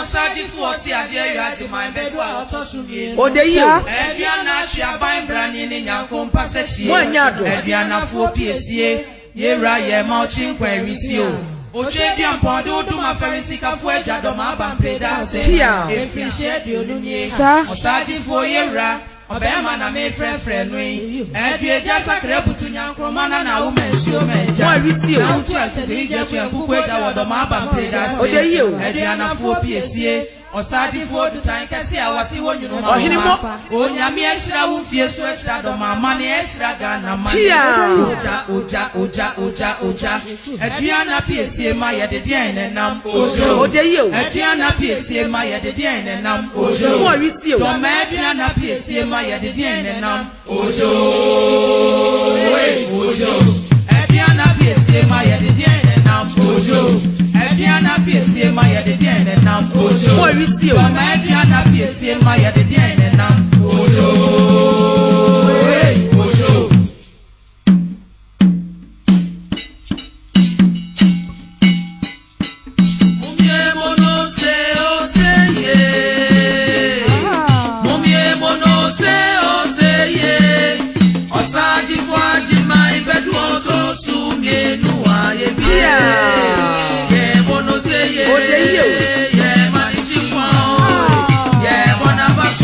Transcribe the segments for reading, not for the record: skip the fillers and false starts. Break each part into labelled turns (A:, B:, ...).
A: Osaji fuosi adie yaji my bedwa otosumie.
B: Odeyo.
A: Ediana chia bain brani ni nyanko mpasechi.
B: Mwanyado.
A: Ediana fuo piesie. Yera ye mauchin kwa risio. Ochedi ampondo du ma ferisi ka fu edwa do ma bampeda se. Efishe di olunye. Osaji fuo yera. Obema na me frefre nui. Edwe jasa krebutu nyankro mana na umensio menja.
B: Mwa risio.
A: Na utu atedrije kwe kukweda wado ma bampeda se.
B: Odeyo.
A: Ediana fuo piesie. Osadi for the time kasi awati wonyuno ma onyame ehira wo fie so ehira do mama ne ehira Ghana ma oja aduana piesie ma ye de den nenam
B: odeyo
A: aduana piesie ma ye de den nenam ojo
B: mo risio
A: do ma aduana piesie ma ye de den nenam ojo aduana piesie ma ye de den nenam ojo Ediana piesie ma ya de den nam ojo.
B: Mo risio.
A: Ma Ediana piesie ma ya de den nam ojo. Ojo. Mumie mono se o se ye. Mumie mono se o se ye. Osaji fwaji mai bedu oto sumie nuwa ye bia. Odeyo. Yeah, man, it's you. Yeah, one of us.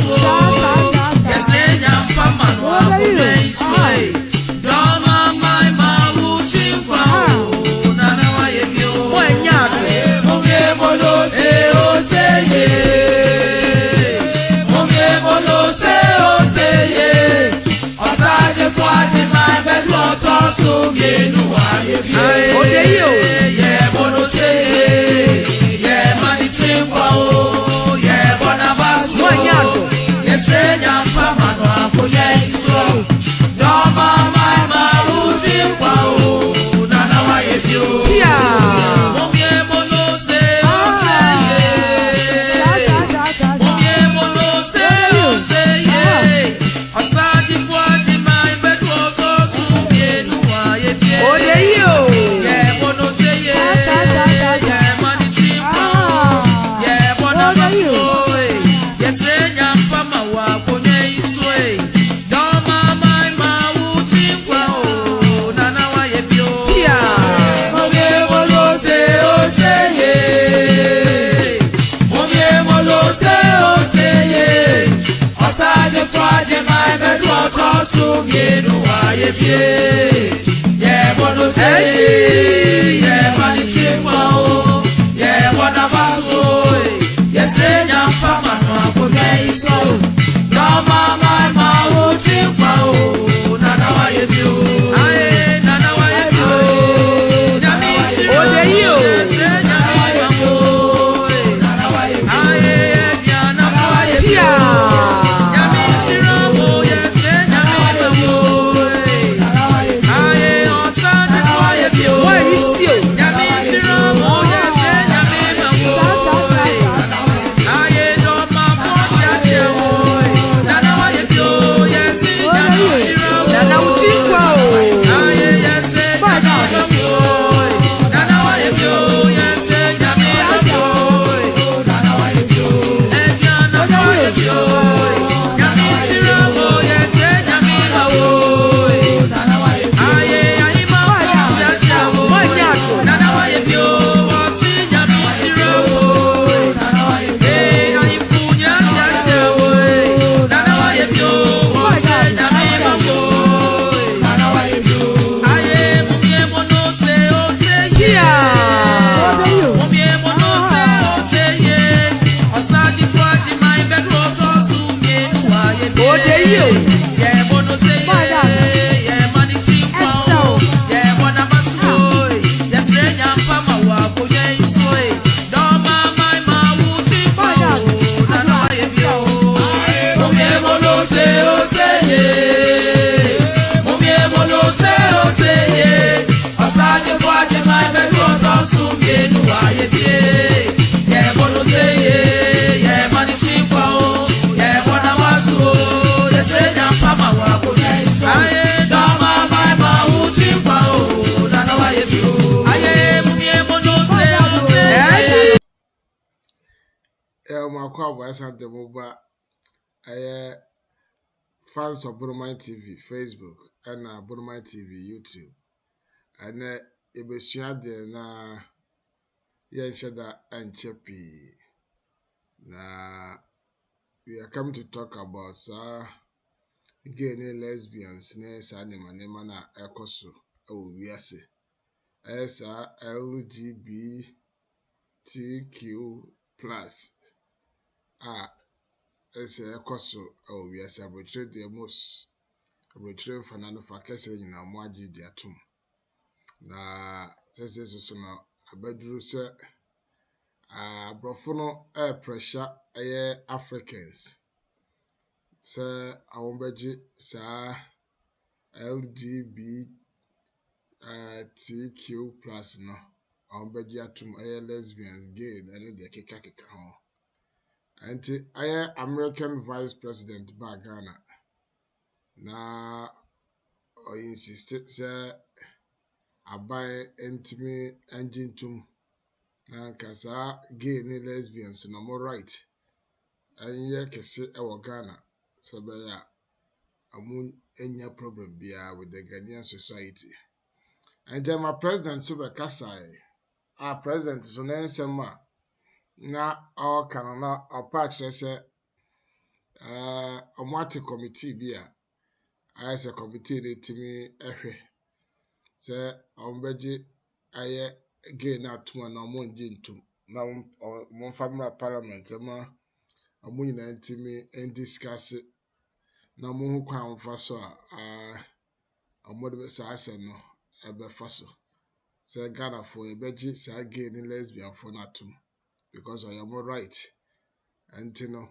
B: Makwa Boys and the Moba, fans of Burman TV, Facebook, and Burman TV, YouTube. And it was shared na Yenshada and Cheppy. Na we are coming to talk about gay and lesbians, nema na ekoso, we are say. LGBTQ plus. Ese ekoso, we are say, abortre the most. Abortre fanano fa kese nyina mo agye di atom. Na sese so no abaduru se abrofo no pressure Africans se awombeji sa LGBTQ plus no awombeji atom lesbians, gay and the keka ho. Anti American Vice President ba Ghana na o insisted say abai intimi engine tum na kasa gay ni lesbians no more right anye kese e Ghana so be ya amun enya problem bia with the Ghanaian Society. And then my president so be kasai president so na nsema na o kanana o patch say omwate committee bia as a committee de timi ehwe say ombeji aye gay na tuma na omonje ntum na mon family parliament ma amunyi na ntimi en discuss na mo kwan fa so amode sa asem no ebe fa so say Ghana for ebeji say gay ni lesbian for na tum because I am right and no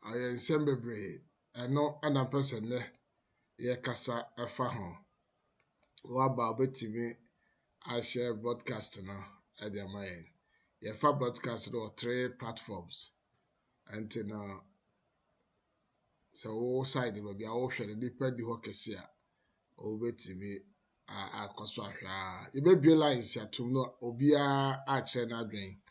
B: I am sembebre eno ana person ne ye kasa efa ho wa ba betimi I share broadcast now at their mind. You have broadcast on 3 platforms. And so all side will be our option and depend the work here. Over TV Koswa. You may be lines here to know Obia Archer na drain.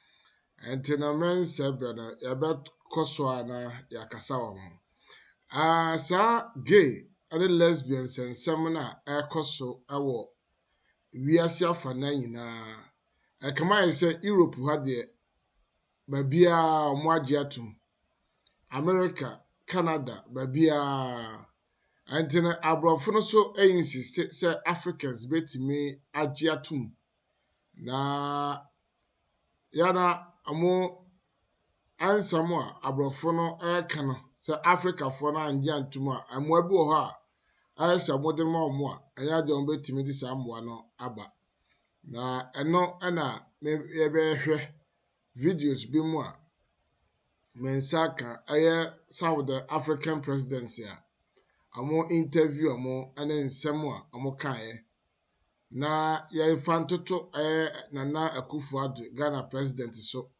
B: And men said, brother, you bet Koswa na Yakasawa. Sa gay and lesbians and seminar air Koso awo. We are self and na kama say Europe had the babia mwajiatum America, Canada, babia antina abrofo no so insist say Africans betimi ajiatum na yana amo ansamo abrofo no no say Africa for na anjiatum amwa bi wo ha ayesa modern mo a anya de on betimi di samwa no aba na eno na ebe hwe videos bi mu a mensaka South African presidency amo interview amo ane nsem a amo kae na ye fantoto Nana Akufo-Addo Ghana president so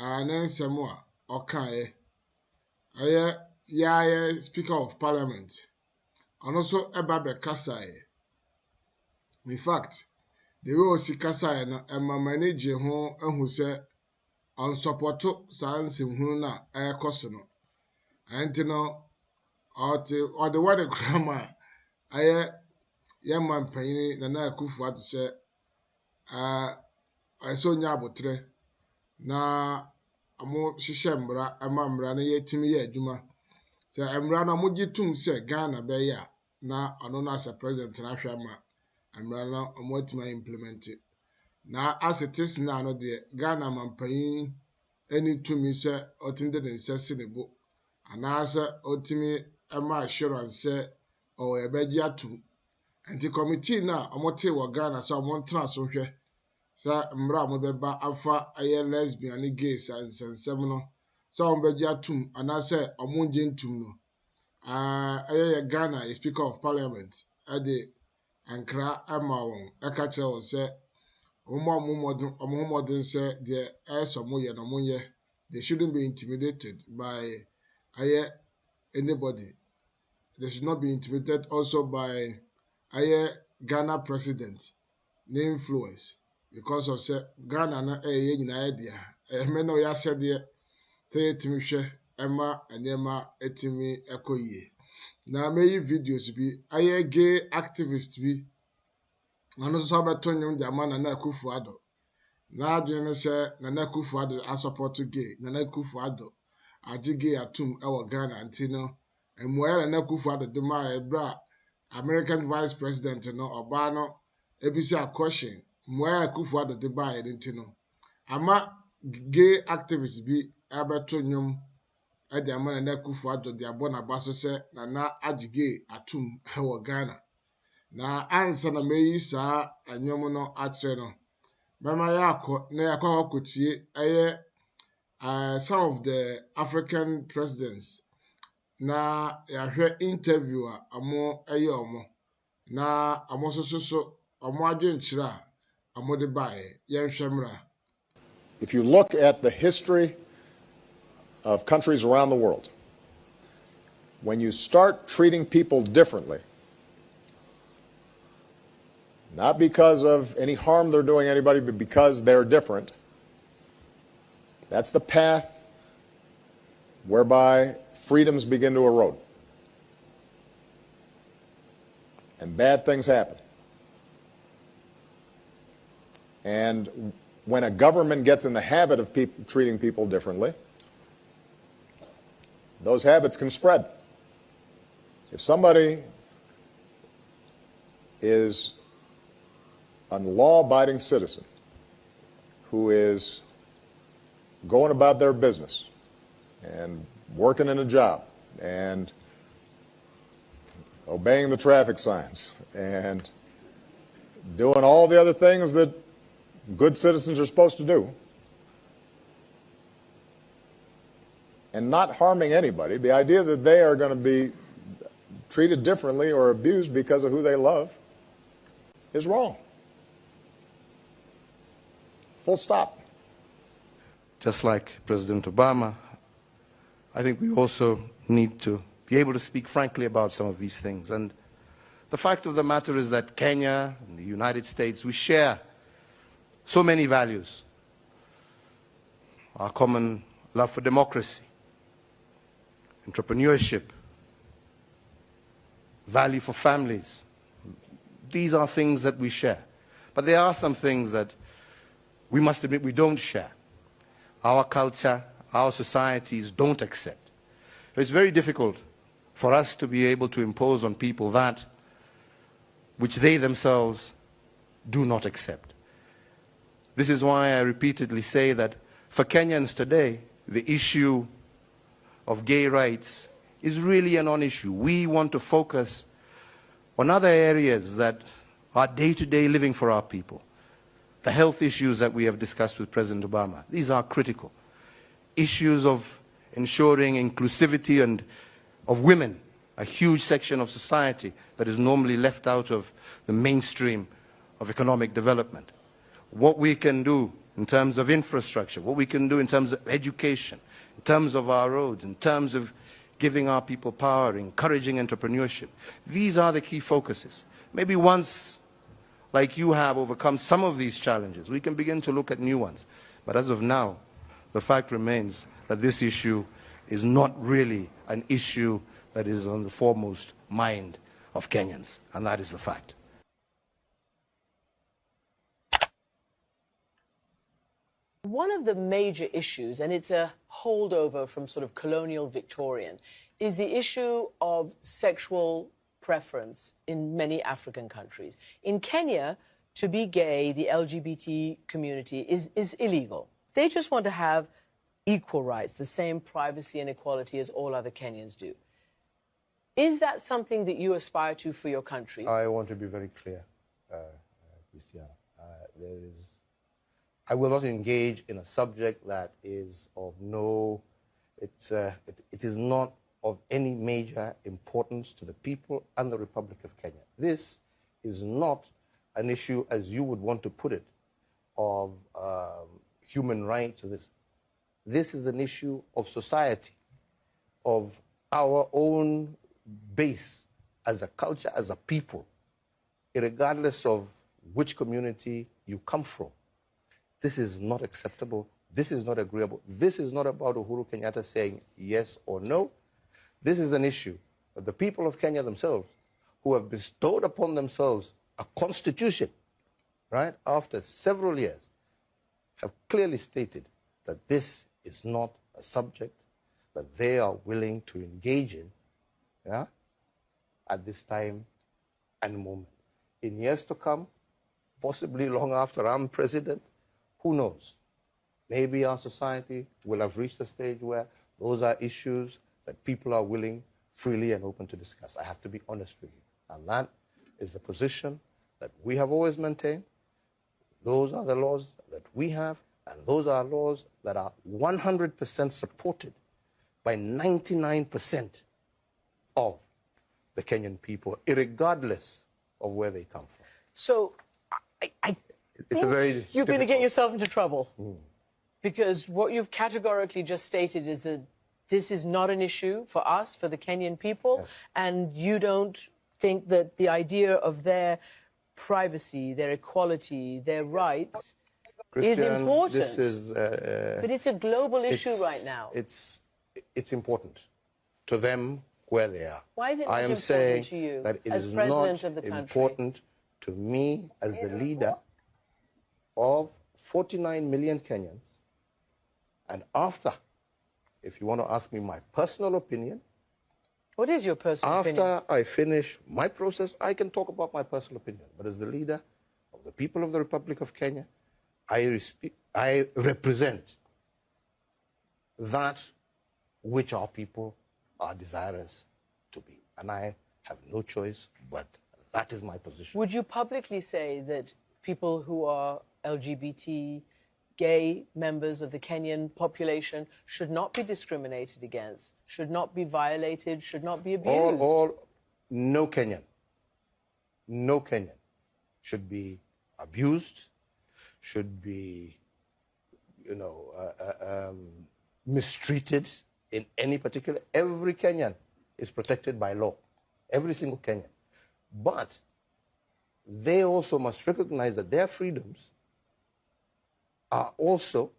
B: ane nsem a okae ya speaker of parliament ono so eba be kasae. In fact the way osi kasae no manage ho ahu se on supporto sans hunu na ekoso no anti no or the one grandma young man paying Nana Akufo-Addo say I saw nya abotre na amo hihye mbra mbra na yetimi ye adwuma say mbra na mo gitum say Ghana be ya na ono na as president na hwe ma mbra na omo atima implement na as it is now no de Ghana man paying any tumi say otinde den sese ne bo anasa otimi assurance say o ebeji atum anti committee na omote wo Ghana so omontra so hwe sa mbra mo beba afa lesbian ni gays and sensem no so omobeji atum anasa omonje ntum no Ghana is speaker of parliament ade ankra amawon ekache won say omodin say the esomoye no monye they shouldn't be intimidated by anybody. They should not be intimidated also by Ghana president, the influence, because of say Ghana na nyina idea me no ya sɛdeɛ sɛ yɛtumi hwɛ ɛma nneɛma ɛtumi ɛkɔ yie na meyi videos bi ayɛ gay activist bi ɔno nso abɛto nnwom de ama Nana Akufo-Addo na adwene ne sɛ Nana Akufo-Addo asɔpɔto gay Nana Akufo-Addo agye gay atum ɛwɔ Ghana nti no mmuaeɛ Nana Akufo-Addo de maa ɛberɛ a American Vice President no ɔbaa no ebisi a question mmuaeɛ Akufo-Addo de baeɛ no nti no ama gay activist bi abɛto nnwom ɛde ama Nana Akufo-Addo de abɔ n'aba so sɛ Nana agye gay atum ɛwɔ Ghana na ansa na meyi saa nnwom no akyerɛ no bɛma yɛakɔ na yɛakɔ akɔtie ɛyɛ some of the African presidents na yɛahwɛ interview a ɔmo ɛyɛ ɔmo na ɔmo nso so ɔmo adwenkyerɛ a ɔmo de baeɛ yɛnhwɛ mmra.
C: If you look at the history of countries around the world, when you start treating people differently, not because of any harm they're doing anybody, but because they're different, that's the path whereby freedoms begin to erode. And bad things happen. And when a government gets in the habit of treating people differently, those habits can spread. If somebody is a law-abiding citizen who is going about their business and working in a job and obeying the traffic signs and doing all the other things that good citizens are supposed to do and not harming anybody, the idea that they are going to be treated differently or abused because of who they love is wrong. Full stop.
D: Just like President Obama, I think we also need to be able to speak frankly about some of these things. And the fact of the matter is that Kenya and the United States, we share so many values. Our common love for democracy, entrepreneurship, value for families. These are things that we share. But there are some things that we must admit we don't share. Our culture, our societies don't accept. It's very difficult for us to be able to impose on people that which they themselves do not accept. This is why I repeatedly say that for Kenyans today, the issue of gay rights is really a non-issue. We want to focus on other areas that are day-to-day living for our people. The health issues that we have discussed with President Obama, these are critical. Issues of ensuring inclusivity and of women, a huge section of society that is normally left out of the mainstream of economic development. What we can do in terms of infrastructure, what we can do in terms of education, in terms of our roads, in terms of giving our people power, encouraging entrepreneurship. These are the key focuses. Maybe once, like you have, overcome some of these challenges, we can begin to look at new ones. But as of now, the fact remains that this issue is not really an issue that is on the foremost mind of Kenyans, and that is the fact.
E: One of the major issues, and it's a holdover from sort of colonial Victorian, is the issue of sexual preference in many African countries. In Kenya, to be gay, the LGBT community is illegal. They just want to have equal rights, the same privacy and equality as all other Kenyans do. Is that something that you aspire to for your country?
D: I want to be very clear, Christiana. I will not engage in a subject that is of no, it is not of any major importance to the people and the Republic of Kenya. This is not an issue, as you would want to put it, of human rights or this. This is an issue of society, of our own base as a culture, as a people, regardless of which community you come from. This is not acceptable This is not agreeable. This is not about Uhuru Kenyatta saying yes or no. This is an issue of the people of Kenya themselves, who have bestowed upon themselves a constitution, right, after several years, have clearly stated that this is not a subject that they are willing to engage in, yeah, at this time and moment. In years to come, possibly long after I'm president, who knows? Maybe our society will have reached a stage where those are issues that people are willing, freely and open to discuss. I have to be honest with you. And that is the position that we have always maintained. Those are the laws that we have, and those are laws that are 100% supported by 99% of the Kenyan people, irregardless of where they come from.
E: So I
D: It's a very
E: you're going to get
D: difficult-
E: yourself into trouble. Because what you've categorically just stated is that this is not an issue for us, for the Kenyan people,
D: Yes.
E: and you don't think that the idea of their privacy, their equality, their rights is
D: Christian,
E: important.
D: This is,
E: But it's a global issue
D: it's-
E: right now.
D: It's important to them where they are.
E: Why is it not
D: I am
E: important
D: saying
E: to you
D: that it
E: as
D: is
E: president
D: not
E: of the country?
D: important to me as the leader of 49 million Kenyans. And after, if you want to ask me my personal opinion,
E: What is your personal opinion?
D: after I finish my process, I can talk about my personal opinion. But as the leader of the people of the Republic of Kenya, I represent that which our people are desirous to be. And I have no choice, but that is my position.
E: Would you publicly say that people who are LGBT, gay members of the Kenyan population should not be discriminated against, should not be violated, should not be abused?
D: No Kenyan should be abused, should be, mistreated in any particular. Every Kenyan is protected by law, every single Kenyan. But they also must recognize that their freedoms are also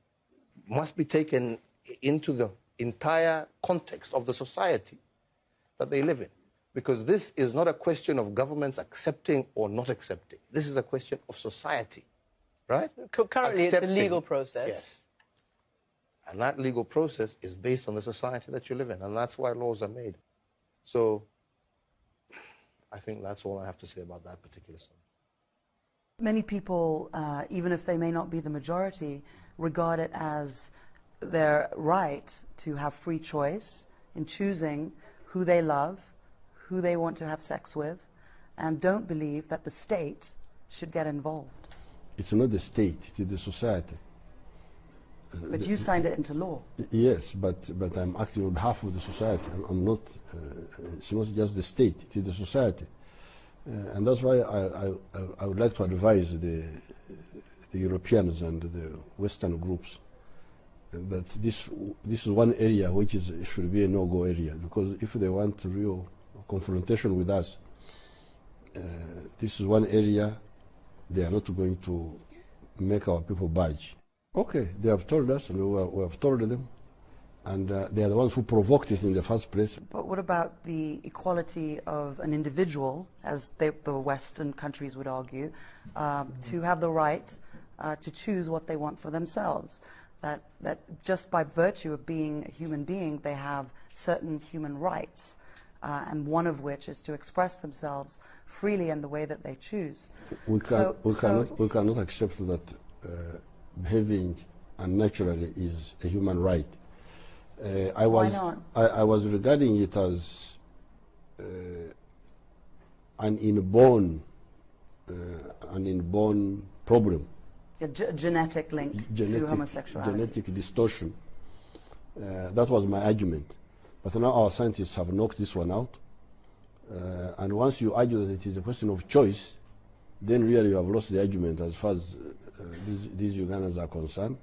D: must be taken into the entire context of the society that they live in. Because this is not a question of governments accepting or not accepting. This is a question of society, right?
E: Currently, it's a
D: Accepting.
E: legal process.
D: Yes. And that legal process is based on the society that you live in, and that's why laws are made. So I think that's all I have to say about that particular subject.
F: Many people, even if they may not be the majority, regard it as their right to have free choice in choosing who they love, who they want to have sex with, and don't believe that the state should get involved.
G: It's not the state, it is the society.
F: But you signed it into law.
G: Yes, but I'm acting on behalf of the society. I'm not, it's not just the state, it is the society. And that's why I would like to advise the Europeans and the Western groups that this is one area which should be a no-go area, because if they want real confrontation with us, this is one area they are not going to make our people budge. Okay, they have told us, and we have told them, and they are the ones who provoked it in the first place.
F: But what about the equality of an individual, as the Western countries would argue, to have the right to choose what they want for themselves? That just by virtue of being a human being, they have certain human rights, and one of which is to express themselves freely in the way that they choose.
G: We cannot accept that behaving unnaturally is a human right.
F: Why not?
G: I was regarding it as an inborn problem.
F: A genetic link to homosexuality.
G: Genetic distortion. That was my argument. But now our scientists have knocked this one out. And once you argue that it is a question of choice, then really you have lost the argument as far as these Ugandans are concerned.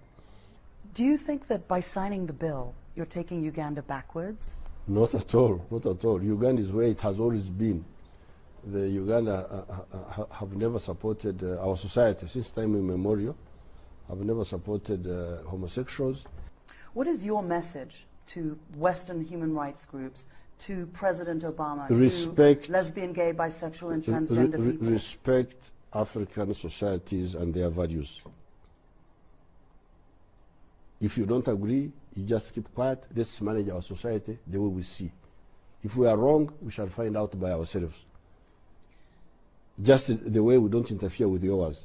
F: Do you think that by signing the bill, you're taking Uganda backwards?
G: Not at all, not at all. Uganda is where it has always been. The Uganda have never supported our society since time immemorial, I've never supported homosexuals.
F: What is your message to Western human rights groups, to President Obama,
G: Respect,
F: to lesbian, gay, bisexual, and transgender people?
G: Respect African societies and their values. If you don't agree, you just keep quiet. Let's manage our society the way we see. If we are wrong, we shall find out by ourselves. Just the way we don't interfere with yours.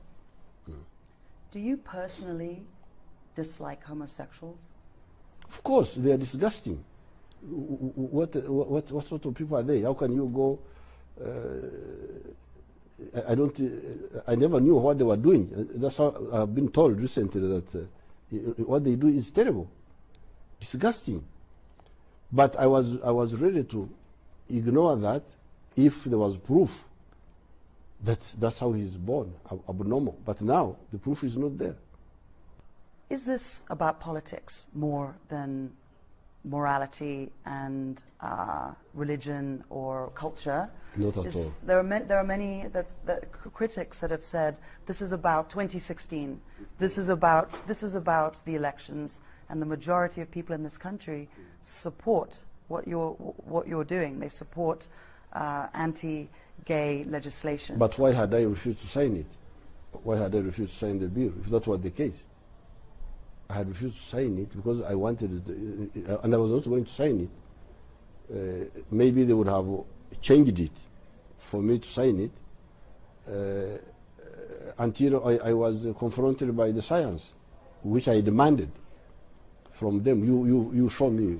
F: Do you personally dislike homosexuals?
G: Of course, they are disgusting. What sort of people are they? How can you go? I never knew what they were doing. That's how I've been told recently that what they do is terrible, disgusting. But I was ready to ignore that if there was proof that that's how he's born, abnormal. But now the proof is not there.
F: Is this about politics more than morality and religion or culture?
G: Not at all.
F: There are many critics that have said this is about 2016. This is about the elections, and the majority of people in this country support what you're doing. They support anti-gay legislation.
G: But why had I refused to sign it? Why had I refused to sign the bill if that was the case? I had refused to sign it because I wanted it, and I was not going to sign it. Maybe they would have changed it for me to sign it until I was confronted by the science, which I demanded from them. You show me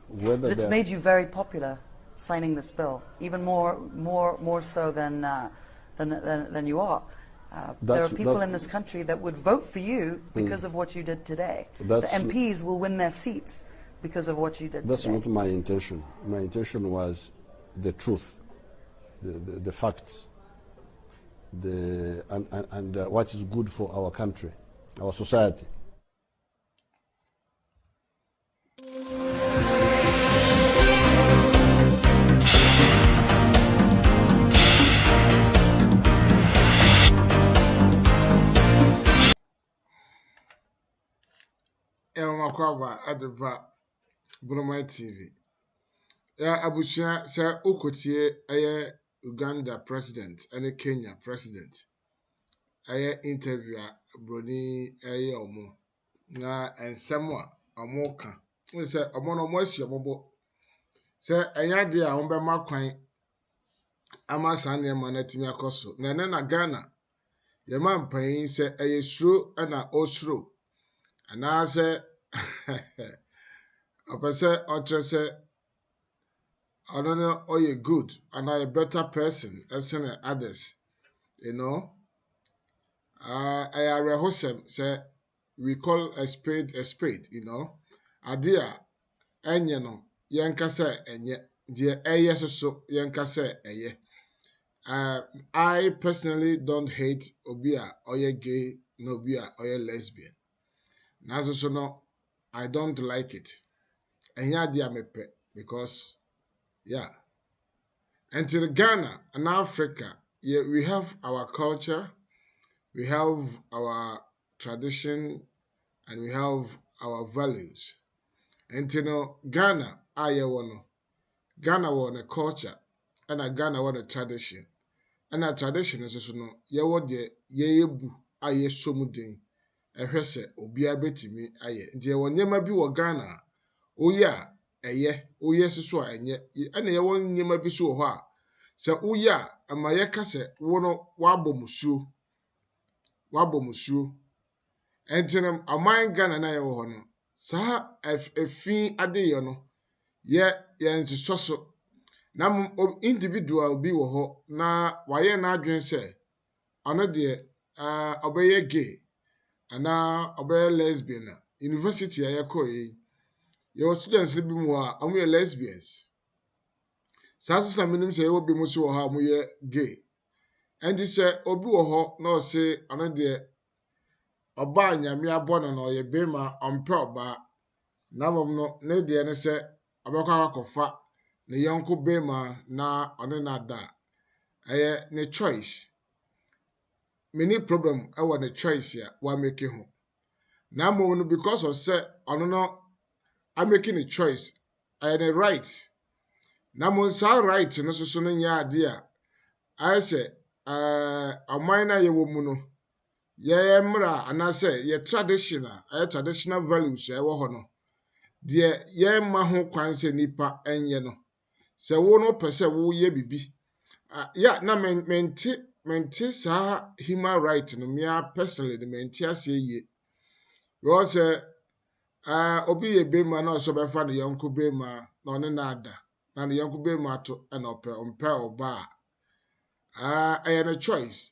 G: whether.
F: But it's made you very popular, signing this bill, even more so than you are. There are people in this country that would vote for you because of what you did today. The MPs will win their seats because of what you did
G: that's
F: today.
G: Not my intention. My intention was the truth, the facts, and what is good for our country, our society.
B: Makwaba adeba Bromai TV. Ya abusia se ukotie eye Uganda president ene Kenya president. Eye interview broni eye omo na ensem a omo ka. Se omo no mo asi omobo. Se enya de a ombe makwan ama sane ma na timi akoso. Na ne na Ghana ye man pan se eye suro na osuro. Anase opese otrese onono oye good and a better person as others, you know. I rehosem say we call a spade, you know. Adia enye no yenkase enye die eye so yenkase eye. I personally don't hate obia oye gay no obia oye lesbian. Nazo so no I don't like it. And here they are mepe because yeah. Until Ghana and Africa, yeah, we have our culture, we have our tradition, and we have our values. And you know, Ghana, Ghana won a culture, and a Ghana won a tradition. And our tradition is also no, ye what the ye bu aye somudin. Ehwe se obia betimi aye. Nti ye won nyema bi wo Ghana. Oya eye, oye susu a enye. Ene ye won nyema bi so ho a. Se oya ama ye ka se wo no wabomusuo. Entinam aman Ghana na ye wo ho no. Sa efi ade ye no. Ye nsiso so. Na individual bi wo ho na waye na adwen se ono de obeye gay ana obey lesbian university ayakoyi your students bi mu a amu lesbians sasa na minim say obi mu so ha amu ye gay and say obi wo ho na say ana de oba anyame abona na oye bema ompe oba na mom no ne de ne say obekwa akofa ne yanko bema na one na da ne choice many problem our the choice ya wa make ho Now mo because of say no I'm making a choice and a right. Now mo say right no so no nya ade a I say aman na ye wo mu no ye mra anase ye traditional values e wo ho no de ye ma ho kwan se nipa enye no se wo no pese wo ye bibi ya na mente sa human right no me personally the mente ase ye because obi ye bema na so be fa ne yonko bema na one na ada na ne yonko bema to na ompe oba aye no choice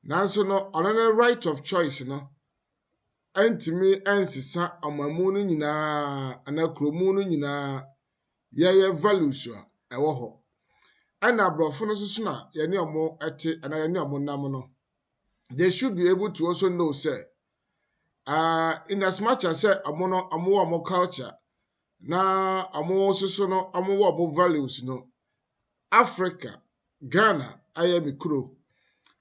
B: nanso no ono no right of choice no antimi ansisa amamu no nyinaa ana kromu no nyinaa ye values a ewo ho ana abrofo no so na ye ne omo ete ana ye ne omo nam no they should be able to also know say in as much as say omo culture na omo so no omo values no Africa Ghana ayemikro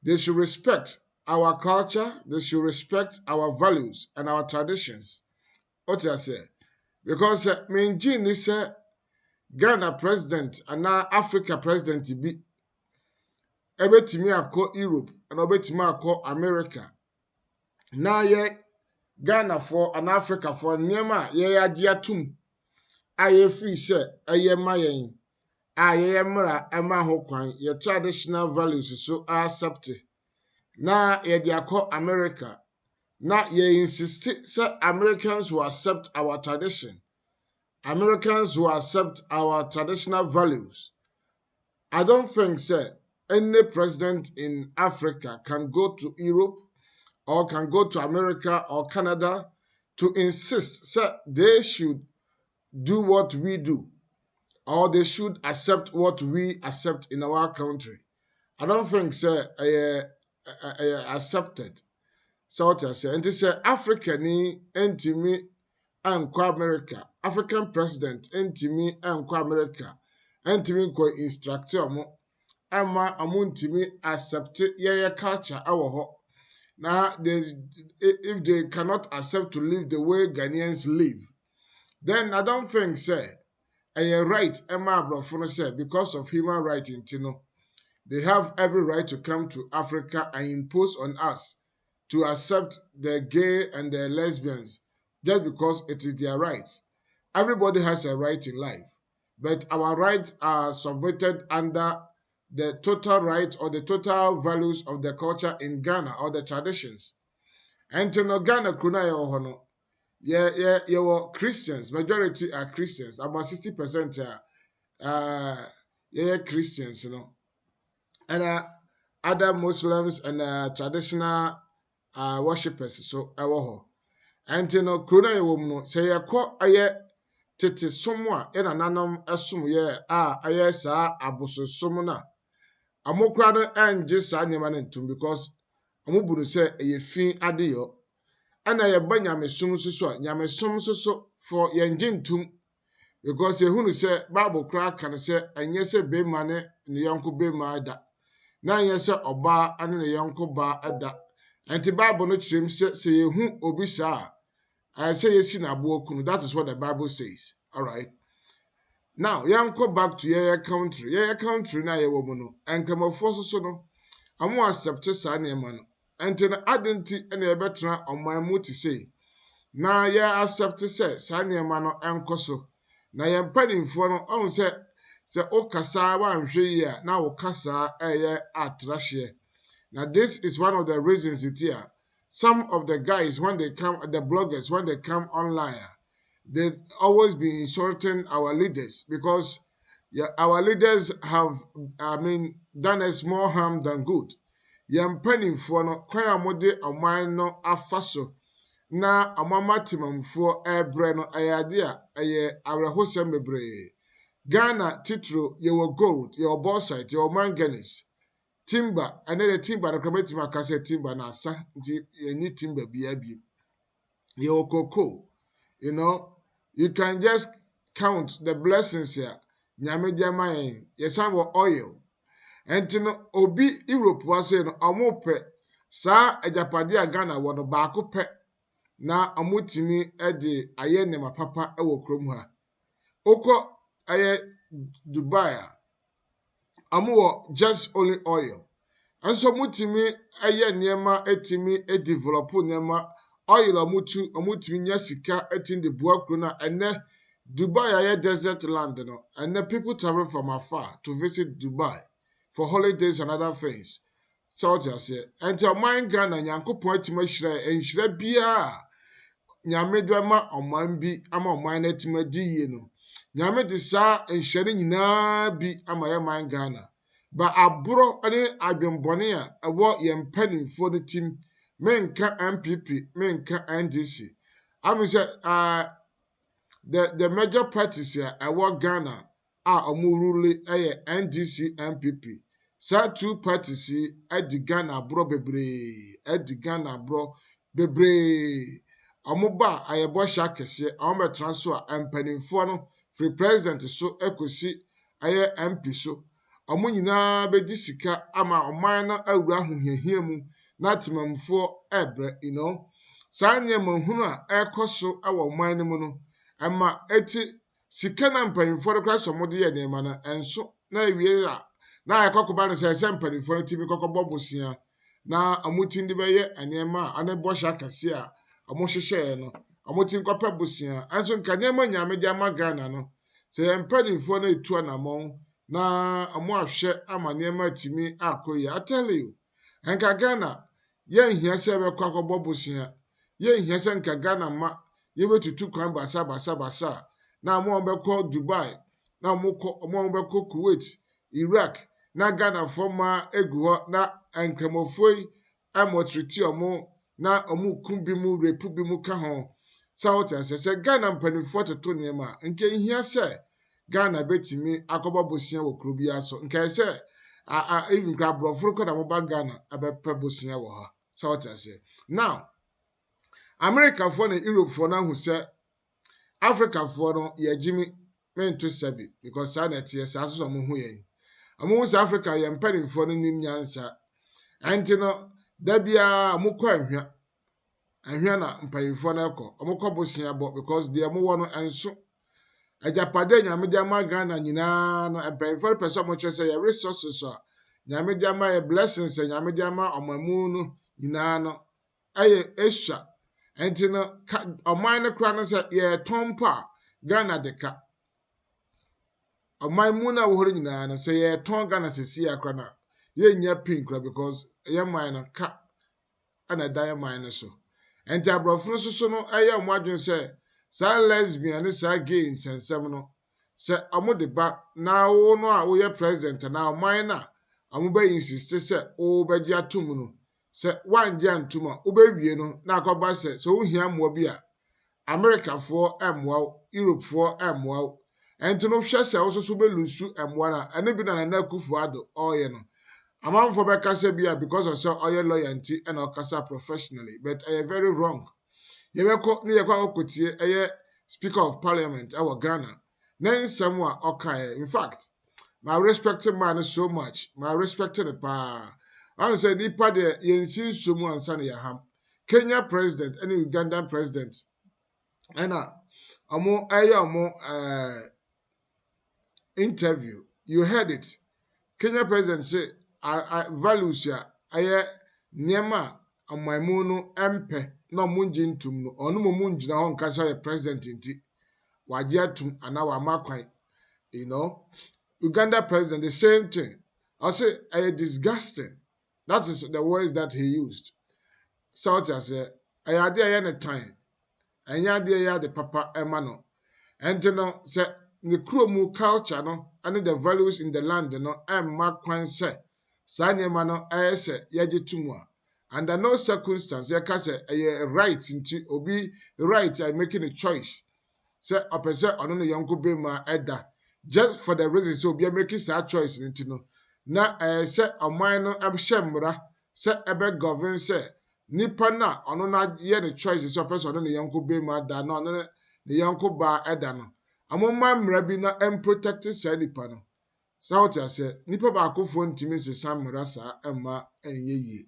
B: they should respect our culture they should respect our values and our traditions what I say because main gene is Ghana president and Africa president be ebetimi akọ Europe and obetimi akọ America na ye Ghana for and Africa for niema ye ade atum aye fi se aye mayen aye mra ema ho kwan ye traditional values so accept na ye de akọ America na ye insist say Americans will accept our tradition Americans will accept our traditional values. I don't think say any president in Africa can go to Europe or can go to America or Canada to insist say they should do what we do or they should accept what we accept in our country. I don't think say accepted. So what I say, and this Africa ni entimi ankwa America. African president entimi ankwa America. Entimi ko instructor mo ama amuntimi accept your culture awo ho. Now if they cannot accept to live the way Ghanaians live, then I don't think say a right Emma Abrofono said because of human rights in Tino. They have every right to come to Africa and impose on us to accept the gay and the lesbians just because it is their rights. Everybody has a right in life, but our rights are submitted under the total right or the total values of the culture in Ghana or the traditions. And in Ghana, kuna ye Christians, majority are Christians, about 60% are Christians, you know. And other Muslims and traditional worshippers so ewo ho enti no krona ye wom no se ye kọ aye tete som a e nananam esom ye aye saa abososom na amokra no anje saa nyema no ntum because amobunu se ye fi ade yo ana ye ba nyamesom so a nyamesom so for ye nje ntum because ye hunu se bible kra kan se enye se be ma ne yonko be ma da na ye se oba ane ne yonko ba ada enti bible no chirem se yehu obi saa I say yesi na abo kunu that is what the bible says all right now yanko back to your country na ye wo mu no enkramofo so no amo accept saa na ema no enti na adenti na ye betra oman mu ti say na ye accept say saa na ema no enkoso na ye mpanimfo no on say okasa wa nhwe yi a na wo kasa eye atrahye. Now, this is one of the reasons it here. Some of the guys, when they come, the bloggers, when they come online, they always be insulting our leaders because our leaders have, done us more harm than good. Yampanin for no kwaya mode amai no afaso na amama timamfo ebre no ayade aye awrehosem bebre. Ghana titro yewo gold, yewo bauxite, yewo manganese. Timber, and then the timber, the committee makase timber na sa, you need timber be your cocoa. You know, you can just count the blessings here. Nyame jamayin, yes, oil. And you know, obi Europe was saying, omope, sa ejapadi Ghana wano baako pe. na amutimi de aye nema papa ewo krom ha okọ aye Dubai amuwo just only oil anso mutimi aye niema etimi develop niema oil amutimi nya sika etinde bua kro na ene Dubai aye desert land no and people travel from afar to visit Dubai for holidays and other things. South Asia. And to mind Ghana, Yankopon Timashra, and Shrebia, Yamedama, or Mambi, Ama Minetima Dino. Yame de Sa and Shedding na be Amaya mind Ghana. But I brought I've been Bonia, a war yam penning for the team, Menka MPP, Menka NDC. I'm say, the major parties here, I work Ghana, are Omuruli, NDC, MPP. Saa two parties at the Ghana bro bebre at the Ghana bro bebre amoba ayebo sha kese ambe transfer empanimfo no free president so ekosi aye MP so amo nyina be di sika ama oman na awura hohiahia mu na temamfo ebre saa nyema hunu a ekoso awo oman no mu no ama eti sika na empanimfo no kra so mode ye nema na enso na ewie a na ekokoba no se mpanimfo no timi kokobọ bosia na amutindi beye enema anebo sha kase a amohyehyɛ no amotin kwapa bosia anso nka nema nyame de ama Ghana no se mpanimfo no etu anamon na amo ahwɛ ama nema timi akoyi I tell you enka Ghana ye nhia se be kwakobọ bosia ye nhia se nka Ghana ma ye betutu kwan basa na amo obekọ Dubai na amo obekọ Kuwait Iraq na Ghana forma egu na enkramofoi amotriti omo na omu kumbi mu repu bi mu ka ho South se Ghana mpanimfo toto niema nke nhia se Ghana betimi akoba bosia wo krobi aso nke se even kra broforo ko da mo ba Ghana abepa bosia wo ha South se now America for na Europe for na hu se Africa for no ye jimi mento sabi because sa na tie sa so mo hu ye South Africa ye mpanimfo no nim nyansa anti no da bia amukọ ahwa na mpanimfo no ekọ amukọ bosia bo because they mo wo no enso ajapade nyame de ama Ghana nyina no mpanimfo no pese mo twese ye resources a nyame de ama ye blessings nyame de ama omamu no nyina no aye esha anti no oman no kra no se ye tompa Ghana de ka oman mu na wo hore nyina no se ye ton Ghana sesi akra na ye nya pink because ye man no ka ana da ye man no so enti abrofo no so no aye mo adwen se sa lesbian ne sa gay nsensem no se amode ba na wo no a wo ye president na oman na amoba insist se o beji atum no se wanje antum a wo bewie no na akoba se wo hia mo bi a America for emwa Europe for emwa enti no hwe se wo so be lusu emwa na ene bi na kufu ado oye no amanfo be kasa bia because of so oye loyalty and okasa professionally but very wrong ye beko ne ye kwa okotie speaker of parliament our Ghana na nsem a okaye in fact my respected man so much my respected pa I say nipa de yensin somu ansa ne yaham Kenya president and Ugandan president and amo interview you heard it Kenya president say I values ya aye niema amaimu no empe na munji ntum no onu munjina ho nkasa ye president nti waje atum ana wa makwan Uganda president the same thing I say aye disgusting that is the words that he used South as aye ade aye ne time anya ade aye the papa emano enti no say the kromu culture no and the values in the land no makwan say saa niema no ayese yagetumu a under no circumstance yaka say right nti obi right I making a choice say opese ono no yonko be ma eda just for the reason so obi making that choice nti no na say oman no abhemra say ebe govern say nipa na ono na ye the choice so opese ono no yonko be ma da na ono ne yonko ba eda no amoma mra bi na protect say nipa no South ase nipa ba akofo ntimi nsesa mmara saa emma enyeye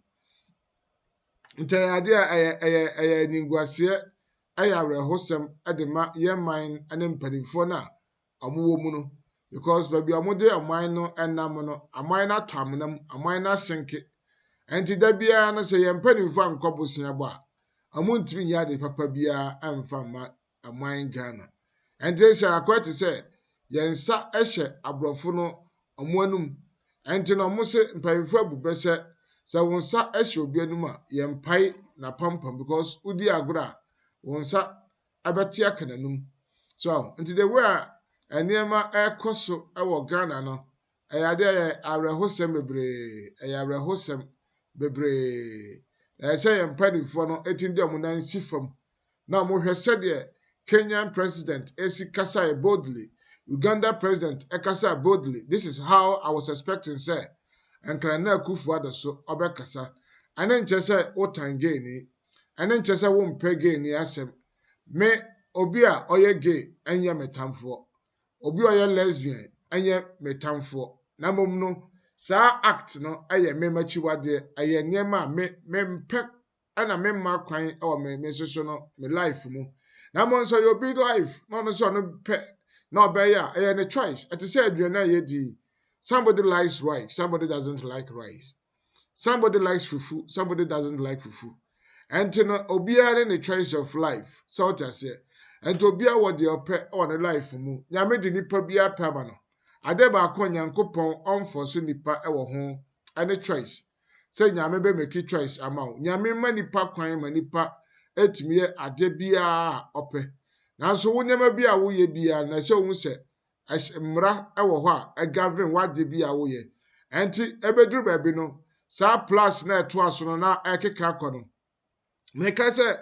B: ntayade a ningwase awerehosem de ma yeman ane mpanimfo na amuwo mu no because baby amode aman no enam no aman na twamnam aman na senke enti da bia no se yempanimfo ankɔbosia bo a amuntimi yade papa bia amfa ma aman Ghana enti se akwati se yensa ehye abrofo no omoanum enti no mo se mpanimfo abubese se wonsa ehye obi anum a yempai na pampam because udi agora wonsa abeti akananum so nti the way eniema ekoso ewo Ghana no eyade awerehosem bebre say yempanimfo no etindi omunan sifam na mo hwese de Kenyan president esi kasa boldly Uganda president ekasa boldly this is how I was expecting say Enkrana Kufuado so obekasa ane nchese otange ni ane nchese wo mpege ni asem me obi a oye gay enye metamfo obi oye lesbian enye metamfo na mom no sa act no eye me machiwade eye niema me mpe ana me ma kwan e o me soso no me life mu na mo nso yo be life no so no pe na obeya eye ne choice ati say aduana ye di. Somebody likes rice, somebody doesn't like rice. Somebody likes fufu, somebody doesn't like fufu. And to know obiara the choice of life. So to say, and to be what the ope on a life mu. Nyame di nipa bia pabano. Ade ba ko nyankopon on for so nipa e wo ho and a choice. Say nyame be make choice amount. Nyame ma nipa kwan ma nipa etimi ade bia ope. Nanso wo nyama bia wo ye bia na se wo se mra ewo ho a egavin wade bia wo ye. Enti ebeduru ba bi no sa plus na eto aso no na ekeka akono meka se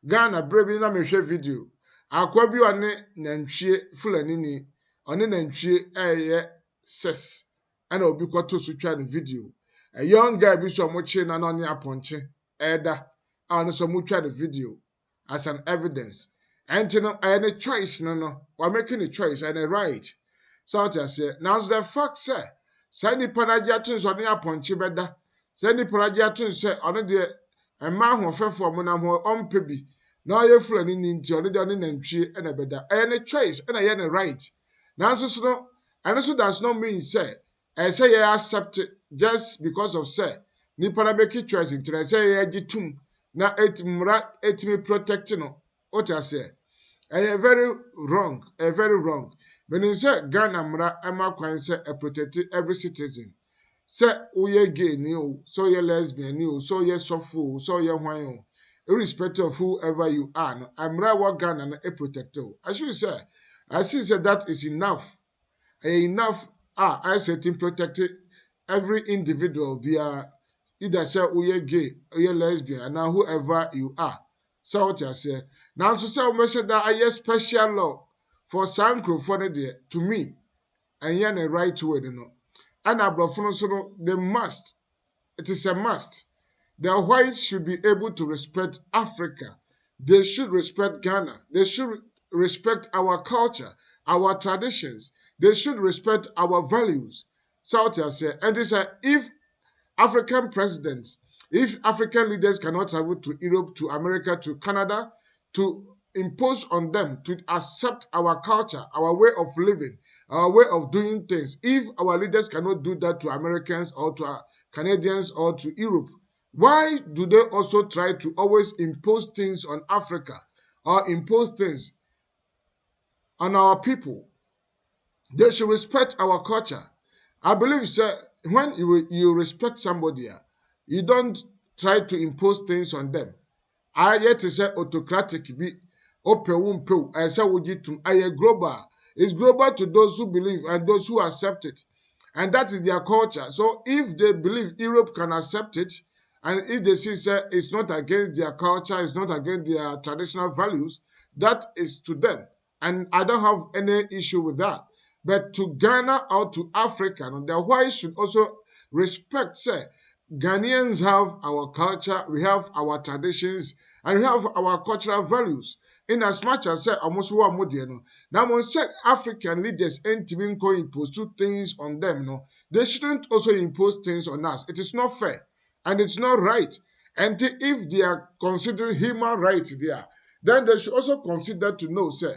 B: Ghana brebi na mehwe video akwa bi one nantwie fulani ni one nantwie eye ses ana obi kwato so twa no video a young guy bi so mo chi na no ne aponche eda ana so mo twa the video as an evidence and no any choice no we're making a choice and a right so to say now the fact say sani panagia tun so ne aponche beda sani panagia tun say ono de emma ahofefo mo na ho ompe bi na ye fulani ni nti ono de ono nantwie na beda any choice and a right now so no and so does not mean say I say you accept it just because of say nipa na make choice into say you gitum na etimra etimi protect no what I say very wrong very wrong when you say Ghana mra ema kwan say protect every citizen say we gay ni o so you lesbian ni o so you sofo so you hwan o irrespective of whoever you are no amra wa Ghana na protect o I should say I see say that is enough I setting protected every individual via either say we gay or you lesbian and now whoever you are so what I say now so say we say that I special law for sankro for the to me and yan a right way you know and abrofo so no they must it is a must the whites should be able to respect Africa. They should respect Ghana. They should respect our culture, our traditions. They should respect our values. South Asia. And they say if African presidents, if African leaders cannot travel to Europe, to America, to Canada, to impose on them to accept our culture, our way of living, our way of doing things, if our leaders cannot do that to Americans or to Canadians or to Europe, why do they also try to always impose things on Africa or impose things on our people? They should respect our culture. I believe, sir, when you respect somebody, you don't try to impose things on them. I yet to say autocratic be open I say wujitum I global. It's global to those who believe and those who accept it. And that is their culture. So if they believe Europe can accept it, and if they see say it's not against their culture, it's not against their traditional values, that is to them. And I don't have any issue with that. But to Ghana or to Africa, the whites should also respect, say, Ghanaians have our culture, we have our traditions, and we have our cultural values. In as much as say almost one modern, now when say African leaders ain't even going to impose two things on them, no, they shouldn't also impose things on us. It is not fair and it's not right. And if they are considering human rights there, then they should also consider to know, say,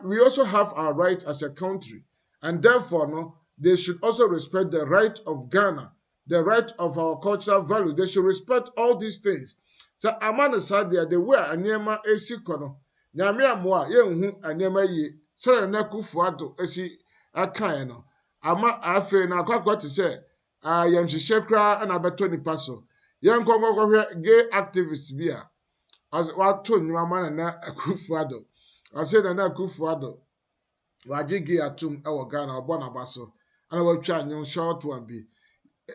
B: we also have our right as a country. And therefore, no, they should also respect the right of Ghana, the right of our cultural value. They should respect all these things. So, Amana Sadia, the way Anyama Esikono, Nyame Amoa, Yenhu Anyama Ye, Sarah Kufuado, Esi Akaino, Ama Afe, na Kwakwa to say, Yamshekra and Abatoni Paso, Young gay activists be as what to Nyama na Kufuado. I said, na Kufuado. Wajigi atum ewo Ghana obona baso ana watwa anyon short one bi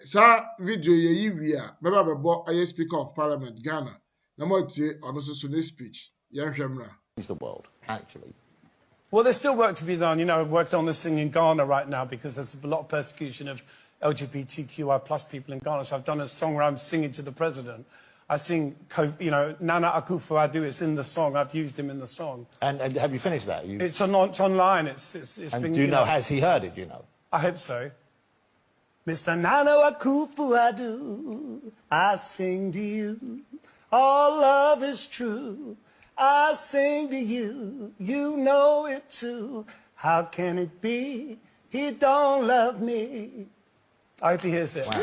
B: sa video ye yiwi a meba bebo aye speaker of parliament Ghana na mo tie ono so ne speech yan hwemra
H: the world actually.
I: Well, there's still work to be done. You know, I've worked on this thing in Ghana right now because there's a lot of persecution of LGBTQI plus people in Ghana. So I've done a song where I'm singing to the president. I sing, you know, Nana Akufo-Addo. It's in the song. I've used him in the song.
H: And have you finished that?
I: It's online. It's
H: and
I: been,
H: do you know, has he heard it, do you know?
I: I hope so. Mr. Nana Akufo-Addo, I sing to you. All love is true. I sing to you. You know it too. How can it be he don't love me? I hope he hears it.
H: Wow.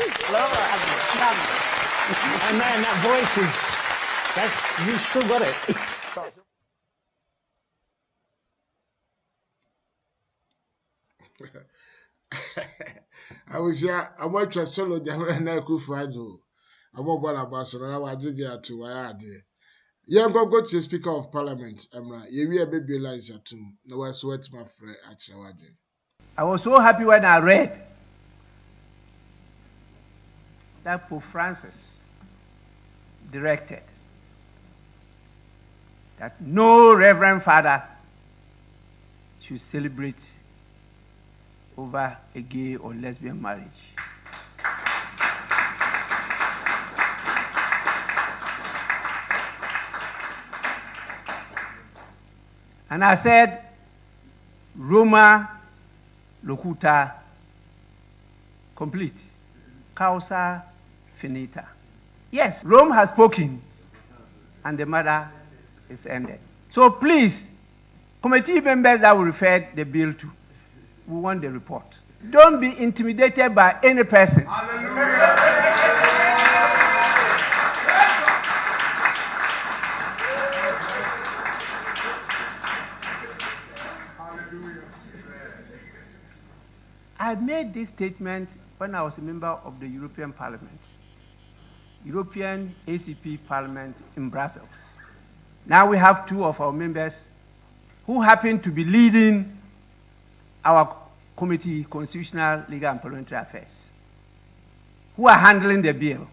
H: And man, that voice is, you've still got it.
B: I was here, I want to solo the Nana Akufo-Addo. I'm more about so now I did get to why I did. Young go to the Speaker of Parliament, Emra. You baby lines at him. No, I sweat my friend at your
J: I was so happy when I read that Pope Francis directed that no Reverend Father should celebrate over a gay or lesbian marriage. And I said, Roma locuta complete, causa finita. Yes, Rome has spoken, and the matter is ended. So please, committee members that will refer the bill to, we want the report. Don't be intimidated by any person. I made this statement when I was a member of the European Parliament, European ACP Parliament in Brussels. Now we have two of our members who happen to be leading our committee, Constitutional, Legal and Parliamentary Affairs, who are handling the bill.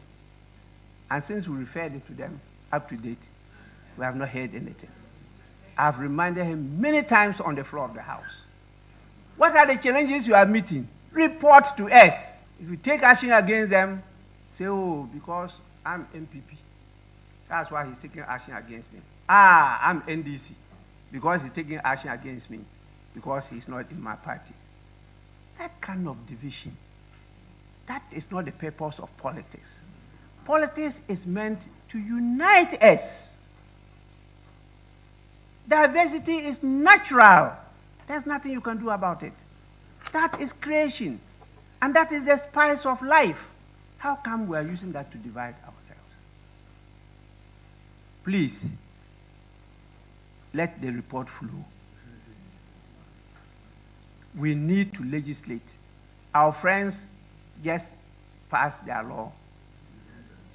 J: And since we referred it to them up to date, we have not heard anything. I've reminded him many times on the floor of the House. What are the challenges you are meeting? Report to us. If you take action against them, say, oh, because I'm MPP. That's why he's taking action against me. I'm NDC. Because he's taking action against me. Because he's not in my party. That kind of division, that is not the purpose of politics. Politics is meant to unite us. Diversity is natural. There's nothing you can do about it. That is creation. And that is the spice of life. How come we are using that to divide ourselves? Please, let the report flow. We need to legislate. Our friends just passed their law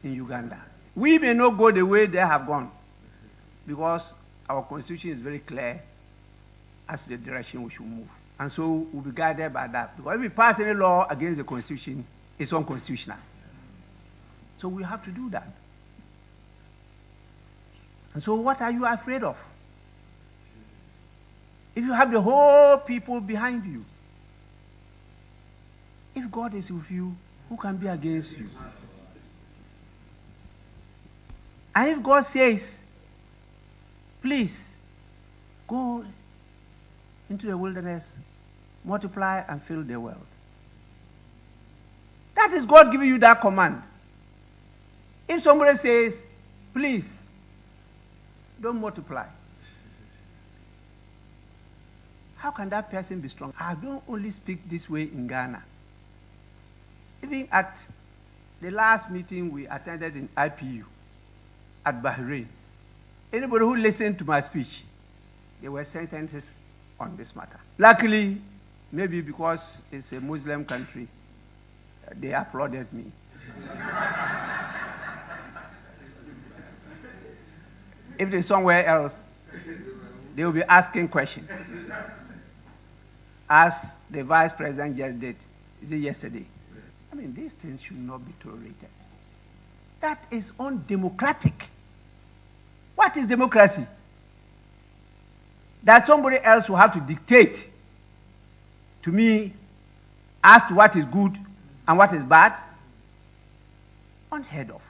J: in Uganda. We may not go the way they have gone because our constitution is very clear as to the direction we should move. And so we'll be guided by that. Because if we pass any law against the constitution, it's unconstitutional. So we have to do that. And so what are you afraid of? If you have the whole people behind you, if God is with you, who can be against you? And if God says, please, go into the wilderness, multiply and fill the world. That is God giving you that command. If somebody says, please, don't multiply, how can that person be strong? I don't only speak this way in Ghana. Even at the last meeting we attended in IPU at Bahrain, anybody who listened to my speech, there were sentences on this matter. Luckily, maybe because it's a Muslim country, they applauded me. If it's somewhere else, they will be asking questions. As the vice president just did, is it yesterday? I mean, these things should not be tolerated. That is undemocratic. What is democracy? That somebody else will have to dictate to me as to what is good and what is bad? Unheard of.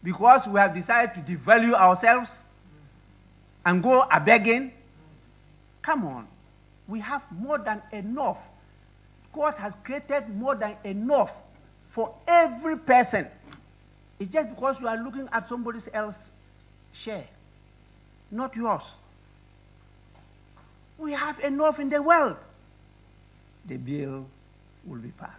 J: Because we have decided to devalue ourselves and go a-begging. Come on. We have more than enough. God has created more than enough for every person. It's just because you are looking at somebody else's share, not yours. We have enough in the world. The bill will be passed.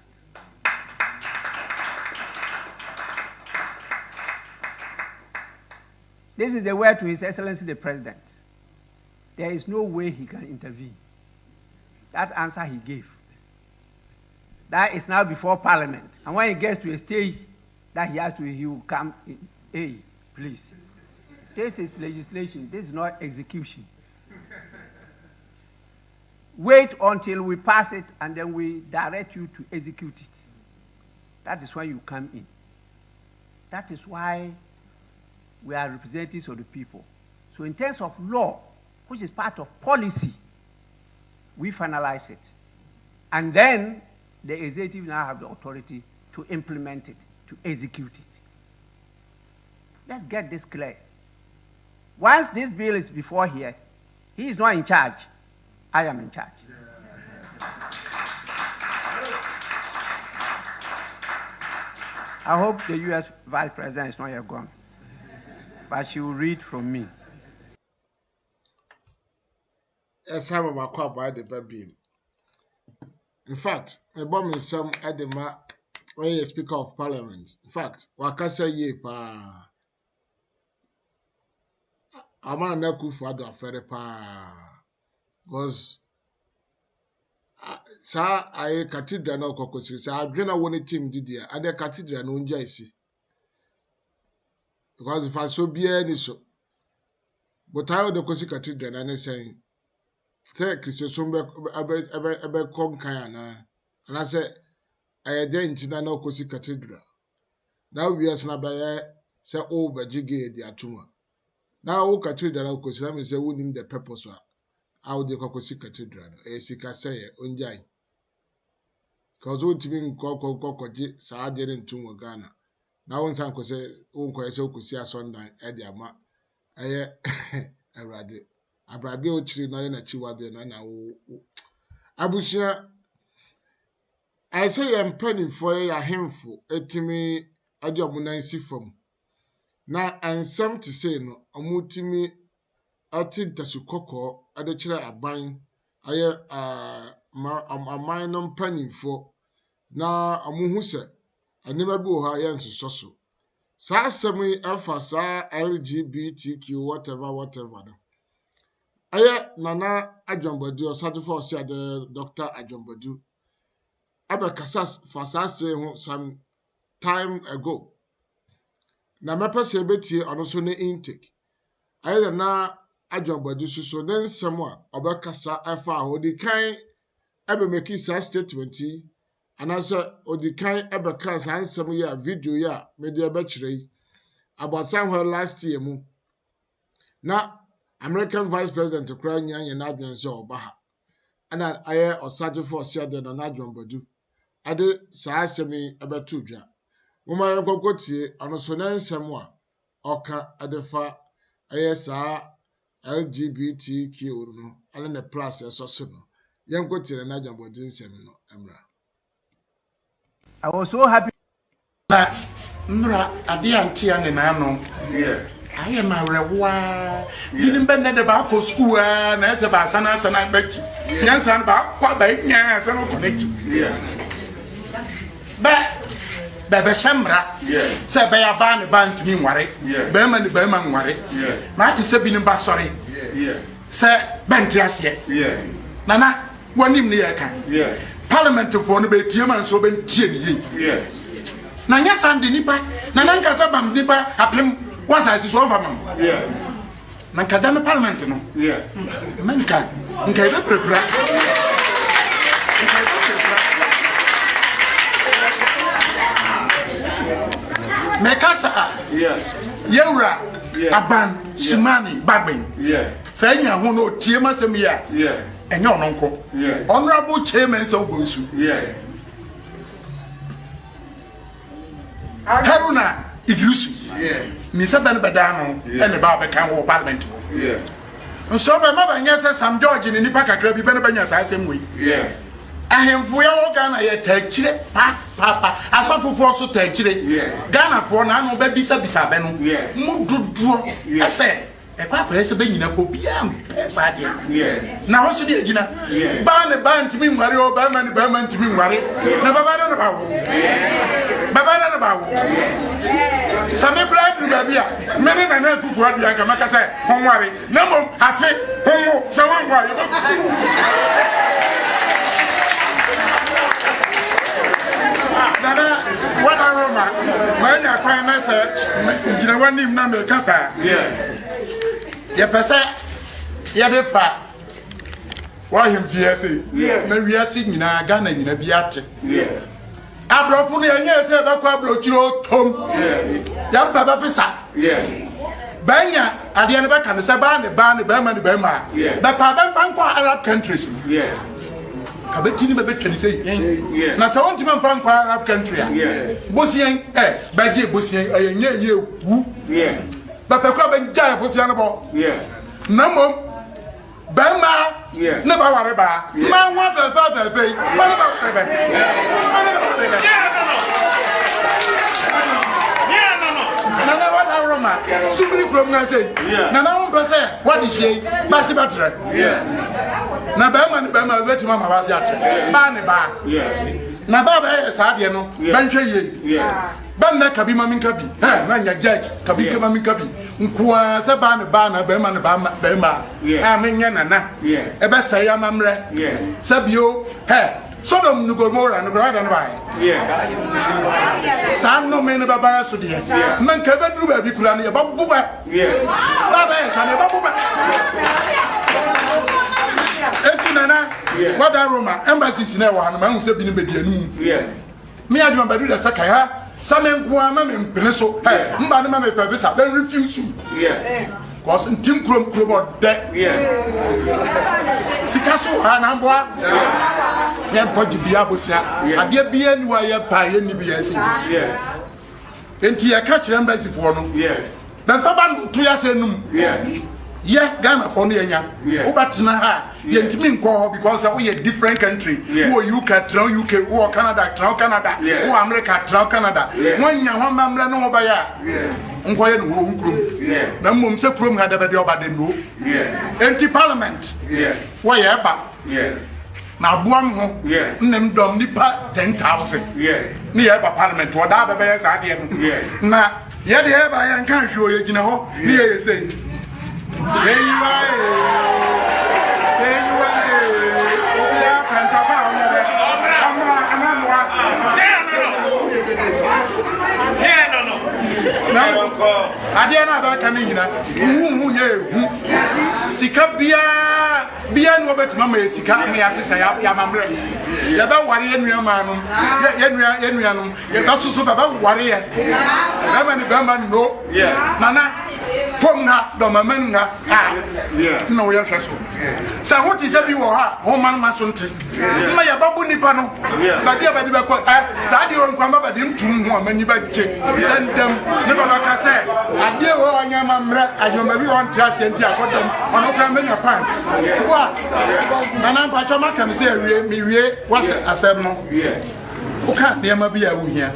J: This is the word to His Excellency the President. There is no way he can intervene. That answer he gave. That is now before Parliament. And when he gets to a stage that he will come in, hey, please. This is legislation. This is not execution. Wait until we pass it and then we direct you to execute it. That is when you come in. That is why we are representatives of the people. So in terms of law, which is part of policy, we finalize it. And then the executive now have the authority to implement it, to execute it. Let's get this clear. Once this bill is before here, he is not in charge. I am in charge. I hope the U.S. Vice President is not yet gone, but she will read from me.
B: Some of my by the baby. In fact, my bomb is some at the when you Speaker of Parliament. In fact, Wakasa ye pa. Amana na kufu ado afere pa. Because sa aye cathedral na okokosi sa adwena woni team didia and the cathedral no nja isi. Because if I so bia ni so. But I the kosi cathedral na ne saying say Christian ebe konkan ana ana say ayede ntina na okosi cathedral. Now we are na baye say o bajige di atuma. Now o cathedral na okosi na me say who nim the purpose wa how the kokosi cathedral e sika say onjai. Cause o timi kokoji sa ade ntum Ghana. Now one san ko say unko say okosi asondan e di ama aye awrade abrade o chiri na na chiwade na wo abusia I say am penny for ya hemfo etimi ade omunansi fam na ansam to say no omutimi ati tasukoko ade kire aban aye aman no mpanimfo na amuhu se anima bi o ha ye nsoso sa asemi afa sa LGBTQ whatever no aye nana adwombadu osadefo osi ade Dr. Adwombadu abekasa fasase ho some time ago na mepese betie ono so ne intake aye na adwombadu so ne nsem a obekasa afa odikan ebe make sa statement anasa odikan ebe ka sa nsem ya video ya media be kire about somewhere last year mu na American Vice President kura nyanya na adwen so obaha ana aye osadefo osiade na adwombadu ade sa asemi abeto dwa moma yekokotie ano so na nsem a oka adefa aye sa LGBTQ no ane ne plus eso so no yenkotie na adwombadu nsem no amra.
J: I was so happy.
K: Mra ade antia ne nano. Yeah. I am a rewa. Didn't bend the back of school and as a basana and I bet you. Yes, and back, quite by yes, and connect. Yeah. But Samra, said by a band to me worry. Berman the Berman worry. Marty Sabine Bassori. Sir Bentias yet. Nana, one in the air. Parliament of one bit human so ben chin. Nanya Sandy Nipa, Nananka Sabam Nipa, happen once I saw them. Nankadana Parliament, no? Manka, okay, Mekasa, Yura, Aban, Simani, Babin, saying a hono, Tiema Samia, and your uncle, honorable chairman so Bunsu, Haruna, Idrusi, Mr. Badano, and the Barbican Parliament. And so my mother, yes, some George in the Paka Club, Benabanyas, I same way. I am for your Ghana, take Chile, Papa, I saw for force to take Chile. Ghana for no baby Sabisabeno, Mudu, I said, a papa has been in a copiam, Sadia. Now, what's the Gina? Ban a band to me, Mario, Berman to me, Mario, never about. Some blood to Babia, many and I for what Yakamaka said, don't worry, no more, I think, homo, so don't worry. What a Roma, when I find myself, you want him number Casa. Yapasa, Yadepa. Why him VSA? Maybe I sing in a Ghana in a Biate. Abrofuni anya se ba kwa brochiro tom ya baba fisa banya ade ne ba kan se ba ne ba ma ba pa ba fan kwa Arab countries ka betini be betani sei na se wonti man fan kwa Arab country bosien ba je bosien anya ye wu ba pa kwa ben ja bosien no bo na mom Bema, never worry about. Man, what the father say? What about seven? Nana, what are Roma? Simply prognose. Nana, what is she? Bassibatra. Nabama, let Mamma was at Barnaba. Nababa is Adiano, Benche. Banda kabima minkabi nanya judge kabika minkabi nkwa se bana bema na bema amenya nana ebe say amamre sabio Sodom no Gomorrah no brother no Sam no men baba so de man ka bedru ba bi kura ne ba buba baba e sa ne ba buba nana what that Roma embassy na wa no man se bi ne bedianu me adwuma badu da saka ha Samen Guama and Peneso, Mbana Pebisa, they refuse you. Cause in Tim Crum about that. Sikaso Hanambwa, then Pojibiabusia, a dear bien wire pie in the BS. Enti a catch embassy for no. Then Faban 2 years in. Ghana for Nia, Obatina, Yentimin call because we a different country. Who UK, UK, or Canada, Canada, or America, Canada. One young man, no by Unquiet room. No mum se prum had ever the other than no. Empty parliament. Why ever? Now, one named Dom Nipa 10,000. Near parliament, what other bears are there. Now, yet ever I can't show you, you know, near say. Say you are. I dare not back coming in. Sika Bia no bet mama sika me asesa ya mamre. Ya ba ware enua manum. Enua ya ba susu ba ware ya. Na ma ni ba man no. Nana Ponga do mamenga no ya hweso sa hoti se bi wo ha ho man masonte ma ya babu nipa no ba dia ba di ba ko sa di on kwamba ba di ntum ho amani ba je sendem ne ba ka se ade wo onya mamre anyoma bi on trase nti akodom ono kra menya fans wa nana pa choma kan se wie mi wie was asem no Oka nneɛma bi a wohia.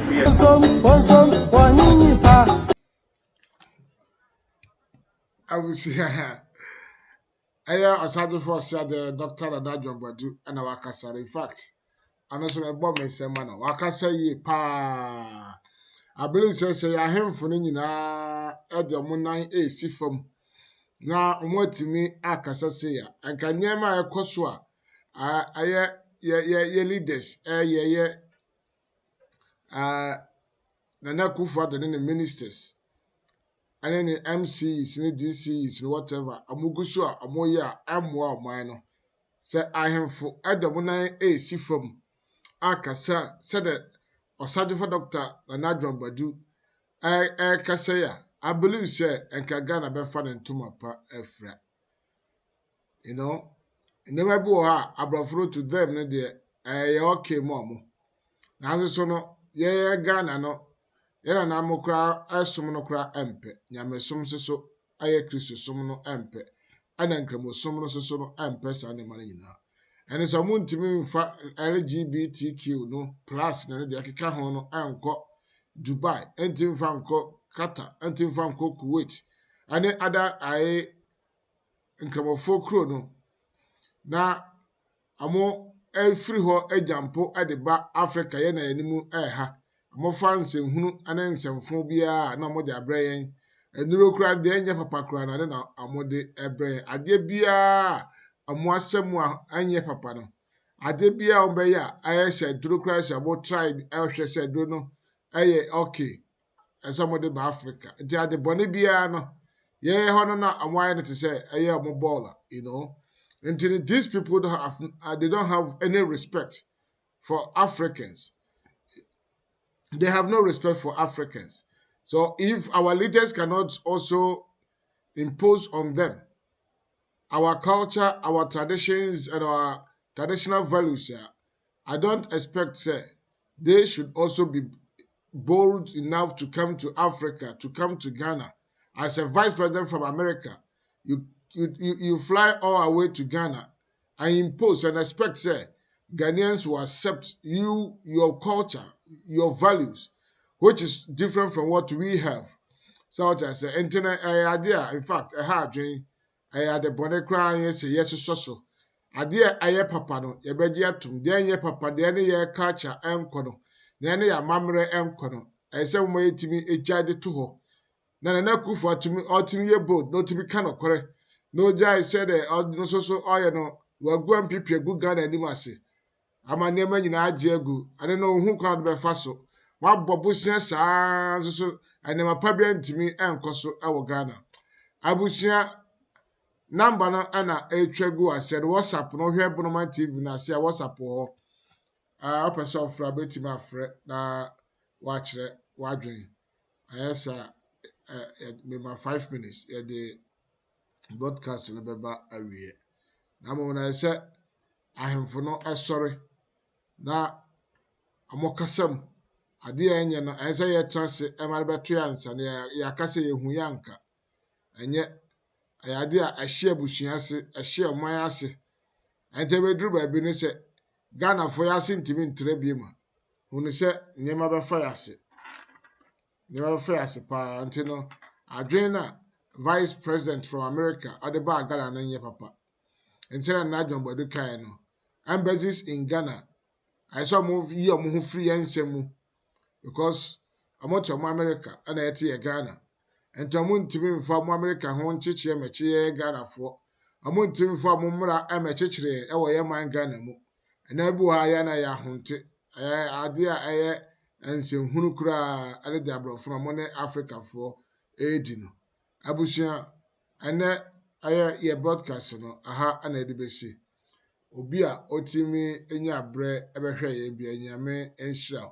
B: Abusia. Aya aside for said the doctor and Adjon Badu and our Casar. In fact, I know some bomb and say man, Wakasa ye pa. I believe say I him for nina at the moonlight a si from. Na umwatimi akasa say ya. And can yema a koswa. Ye leaders, Nana Kufa the ministers. And then the MCs, the DCs, whatever. Amugusu a amoya amwa mano. Say I am for Adamuna a si from Akasa said that or for Doctor Nanadron Badu. I Kasaya. I believe say and Kagana be fan and Tumapa Efra. You know, never be ha abrafro to them, no dear. Okay, mom. Now so no, Ghana no. Yɛna na mokra asom no kra empe nyamesom so aye kristo som no empe ana nkramosom no so no empe sa ne mane nyina ene so mo ntimi mfa LGBTQ no plus na de akeka ho no anko Dubai enti mfa anko Qatar enti mfa anko Kuwait ane ada aye nkramofo kro no na amo efiri ho agyampo ade ba Africa ye na animu ha mofa nsehunu ana nsemfo bia na mo de abrɛ yɛn enuro kura de enye papa kura na amode ebrɛ yɛn ade bia amo asɛm a anye papa no ade bia on bɛ ya ayɛ sɛ duro kura sɛ mo try ɛhwɛ sɛ do no ɛyɛ okay ɛsɛ mo de ba Africa de ade bɔne bia no yɛ hɔ no na amo ayɛ no te sɛ ɛyɛ mo baller, you know. Until these people they don't have any respect for Africans. They have no respect for Africans. So if our leaders cannot also impose on them our culture, our traditions, and our traditional values, I don't expect they should also be bold enough to come to Africa, to come to Ghana. As a vice president from America, you fly all the way to Ghana and impose and expect Ghanaians will accept you, your culture, your values, which is different from what we have. So as the internet idea, in fact, a hard dream, I had a bonnet crying, yes, so. Idea I papa no, ye bediatum, then ye papa, the any year culture and kono, the any mamre and kono. I say, way to me a jade to her. Nana Kufa to me, or to me a boat, no to me cannot correct. No jai said, no so, I know, we're going to be a good gun and dimasi. Ama nneɛma nyinaa agye agu ane na ohun kwan de bɛfa so wabɔ busua saa so nneɛma pa bia ntumi ɛnkɔ so ɛwɔ Ghana abusua namba no ɛna etwa gu asɛ de WhatsApp no hwɛ Bonoma TV na asɛ WhatsApp hɔ ɔpɛ sɛ ɔfra betumi afrɛ na wakyerɛ wadwen ayɛ sa mema 5 minutes yɛde broadcast no bɛba awie na mo na sɛ ahemfo no ɛsɔre na amokasam ade enye no ense ye trase e mare beto ya nsa na ya kase ye hu ya nka enye ade a ahye abusua ase ahye oman ase ente beduru ba bi no se Ghana fo ya se ntimi ntre bi ma hunu se nyema be fa ya se pa ante no adwen na vice president from America ade ba Ghana na nye papa ente na Adjon Badu kai no embassies in Ghana I saw move ye omo free ensemu because amoto mo America ana yete Ghana ento mo ntimi mfa mo America ho nchechie meche Ghana fo amo ntimi mfa mo mra amechechire ewo ye man Ghana mu na bu ha ya na ya honte ade a eye ensenhunu kura ade de abrofo mo ne Africa fo edi no abusua ene aye ye broadcast no aha ana de besi obi a otimi enya abre ebehwe ye bia nyame enhyira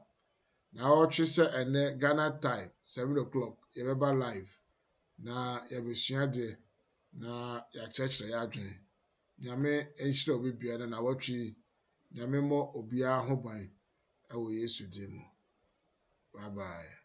B: na otwe se ene Ghana time 7 o'clock ye beba live na ye besua de na ya church ya adwen nyame enhyira obi bia na watwe nyame mo obi a ho ban ewo Yesu dim bye bye.